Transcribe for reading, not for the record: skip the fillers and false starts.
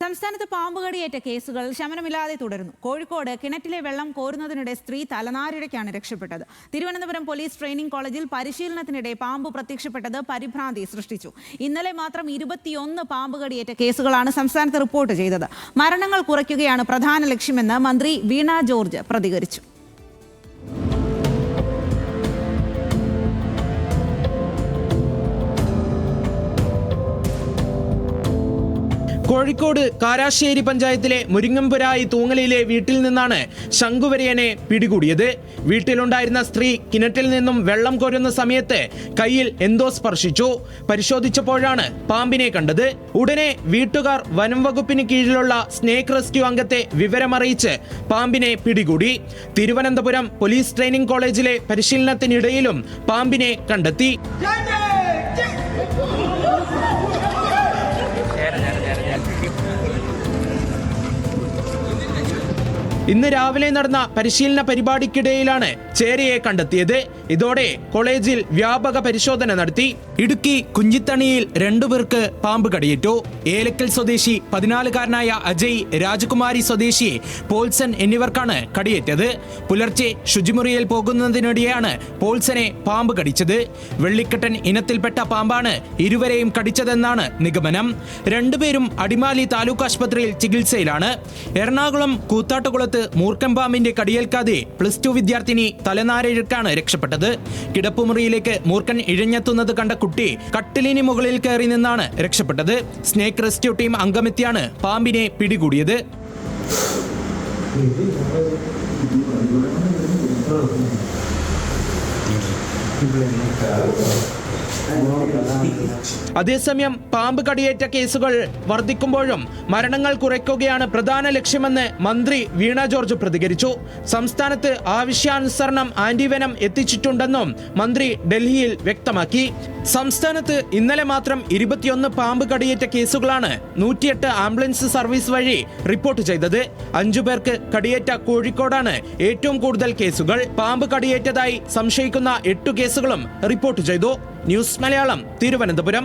സംസ്ഥാനത്ത് പാമ്പുകടിയേറ്റ കേസുകൾ ശമനമില്ലാതെ തുടരുന്നു. കോഴിക്കോട് കിണറ്റിലെ വെള്ളം കോരുന്നതിനിടെ സ്ത്രീ തലനാരിഴയ്ക്കാണ് രക്ഷപ്പെട്ടത്. തിരുവനന്തപുരം പോലീസ് ട്രെയിനിംഗ് കോളേജിൽ പരിശീലനത്തിനിടെ പാമ്പ് പ്രത്യക്ഷപ്പെട്ടത് പരിഭ്രാന്തി സൃഷ്ടിച്ചു. ഇന്നലെ മാത്രം 21 പാമ്പുകടിയേറ്റ കേസുകളാണ് സംസ്ഥാനത്ത് റിപ്പോർട്ട് ചെയ്തത്. മരണങ്ങൾ കുറയ്ക്കുകയാണ് പ്രധാന ലക്ഷ്യമെന്ന് മന്ത്രി വീണ ജോർജ് പ്രതികരിച്ചു. കോഴിക്കോട് കാരാശ്ശേരി പഞ്ചായത്തിലെ മുരിങ്ങമ്പുരായി തൂങ്ങലിലെ വീട്ടിൽ നിന്നാണ് ശംഖുവരയനെ പിടികൂടിയത്. വീട്ടിലുണ്ടായിരുന്ന സ്ത്രീ കിണറ്റിൽ നിന്നും വെള്ളം കോരുന്ന സമയത്ത് കയ്യിൽ എന്തോ സ്പർശിച്ചു. പരിശോധിച്ചപ്പോഴാണ് പാമ്പിനെ കണ്ടത്. ഉടനെ വീട്ടുകാർ വനം വകുപ്പിന് കീഴിലുള്ള സ്നേക്ക് റെസ്ക്യൂ അംഗത്തെ വിവരമറിയിച്ച് പാമ്പിനെ പിടികൂടി. തിരുവനന്തപുരം പോലീസ് ട്രെയിനിംഗ് കോളേജിലെ പരിശീലനത്തിനിടയിലും പാമ്പിനെ കണ്ടെത്തി. ഇന്ന് രാവിലെ നടന്ന പരിശീലന പരിപാടിക്കിടയിലാണ് ചേരയെ കണ്ടെത്തിയത്. ഇതോടെ കോളേജിൽ വ്യാപക പരിശോധന നടത്തി. ഇടുക്കി കുഞ്ചിത്തണിയിൽ 2 പേർക്ക് പാമ്പ് കടിയേറ്റു. ഏലക്കൽ സ്വദേശി 14-കാരനായ അജയ്, രാജകുമാരി സ്വദേശി പോൾസൺ എന്നിവർക്കാണ് കടിയേറ്റത്. പുലർച്ചെ ശുചിമുറിയിൽ പോകുന്നതിനിടെയാണ് പോൾസനെ പാമ്പ് കടിച്ചത്. വെള്ളിക്കെട്ടൻ ഇനത്തിൽപ്പെട്ട പാമ്പാണ് ഇരുവരെയും കടിച്ചതെന്നാണ് നിഗമനം. 2 പേരും അടിമാലി താലൂക്ക് ആശുപത്രിയിൽ ചികിത്സയിലാണ്. എറണാകുളം കൂത്താട്ടുകുളത്ത് മൂർഖൻ പാമ്പിന്റെ കടിയേൽക്കാതെ +2 വിദ്യാർത്ഥിനി തലനാരിഴക്കാണ് രക്ഷപ്പെട്ടത്. കിടപ്പുമുറിയിലേക്ക് മൂർഖൻ ഇഴഞ്ഞെത്തുന്നത് കണ്ട കുട്ടി കട്ടിലിന് മുകളിൽ കയറി നിന്നാണ് രക്ഷപ്പെട്ടത്. സ്നേക്ക് റെസ്ക്യൂ ടീം അംഗമെത്തിയാണ് പാമ്പിനെ പിടികൂടിയത്. അതേസമയം പാമ്പ് കടിയേറ്റ കേസുകൾ വർദ്ധിക്കുമ്പോഴും മരണങ്ങൾ കുറയ്ക്കുകയാണ് പ്രധാന ലക്ഷ്യമെന്ന് മന്ത്രി വീണ ജോർജ് പ്രതികരിച്ചു. സംസ്ഥാനത്ത് ആവശ്യാനുസരണം ആന്റിവെനം എത്തിച്ചിട്ടുണ്ടെന്നും മന്ത്രി ഡൽഹിയിൽ വ്യക്തമാക്കി. സംസ്ഥാനത്ത് ഇന്നലെ മാത്രം 21 പാമ്പ് കടിയേറ്റ കേസുകളാണ് 108 ആംബുലൻസ് സർവീസ് വഴി റിപ്പോർട്ട് ചെയ്തത്. 5 പേർക്ക് കടിയേറ്റ കോഴിക്കോടാണ് ഏറ്റവും കൂടുതൽ കേസുകൾ. പാമ്പ് കടിയേറ്റതായി സംശയിക്കുന്ന 8 കേസുകളും റിപ്പോർട്ട് ചെയ്തു. ന്യൂസ് മലയാളം, തിരുവനന്തപുരം.